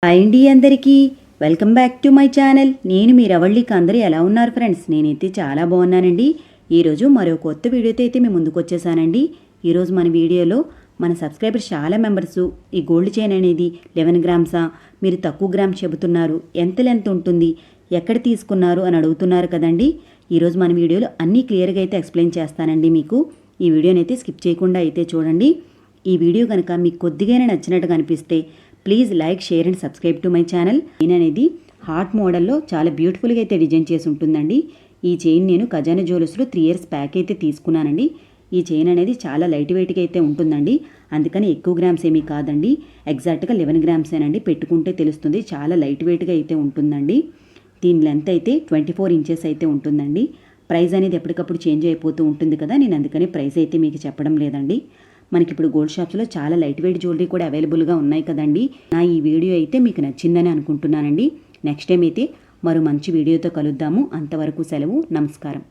Hi అండి అందరికీ welcome back to my channel. నేను మీ రవళికి అందరూ ఎలా ఉన్నారు ఫ్రెండ్స్? నేనైతే చాలా బాగున్నానండి. ఈరోజు మరో కొత్త వీడియోతో అయితే మేము ముందుకు వచ్చేసానండి. ఈరోజు మన వీడియోలో మన సబ్స్క్రైబర్స్ చాలా మెంబర్స్ ఈ గోల్డ్ చైన్ అనేది 11 గ్రామ్సా, మీరు తక్కువ గ్రామ్స్ చెబుతున్నారు, ఎంత లెంత్ ఉంటుంది, ఎక్కడ తీసుకున్నారు అని అడుగుతున్నారు కదండి. ఈరోజు మన వీడియోలో అన్నీ క్లియర్గా అయితే ఎక్స్ప్లెయిన్ చేస్తానండి. మీకు ఈ వీడియోని అయితే స్కిప్ చేయకుండా అయితే చూడండి. ఈ వీడియో కనుక మీకు కొద్దిగానే నచ్చినట్టుగా అనిపిస్తే please like, share and subscribe to my channel. Chain అనేది హార్ట్ మోడల్లో చాలా బ్యూటిఫుల్గా అయితే డిజైన్ చేసి ఉంటుందండి. ఈ చైన్ నేను ఖజానా జ్యువెలర్స్లో 3 years బ్యాక్ అయితే తీసుకున్నానండి. ఈ చైన్ అనేది చాలా లైట్ వెయిట్గా అయితే ఉంటుందండి. అందుకని ఎక్కువ గ్రామ్స్ ఏమీ కాదండి, ఎగ్జాక్ట్గా 11 గ్రామ్సేనండి. పెట్టుకుంటే తెలుస్తుంది, చాలా లైట్ వెయిట్గా అయితే ఉంటుందండి. దీని లెంత్ అయితే 24 inches అయితే ఉంటుందండి. ప్రైస్ అనేది ఎప్పటికప్పుడు చేంజ్ అయిపోతూ ఉంటుంది కదా, నేను అందుకని ప్రైస్ అయితే మీకు చెప్పడం లేదండి. మనకి ఇప్పుడు గోల్డ్ షాప్స్లో చాలా లైట్ వెయిట్ జ్యువెలరీ కూడా అవైలబుల్గా ఉన్నాయి కదండి. నా ఈ వీడియో అయితే మీకు నచ్చిందని అనుకుంటున్నానండి. నెక్స్ట్ టైం అయితే మరో మంచి వీడియోతో కలుద్దాము. అంతవరకు సెలవు, నమస్కారం.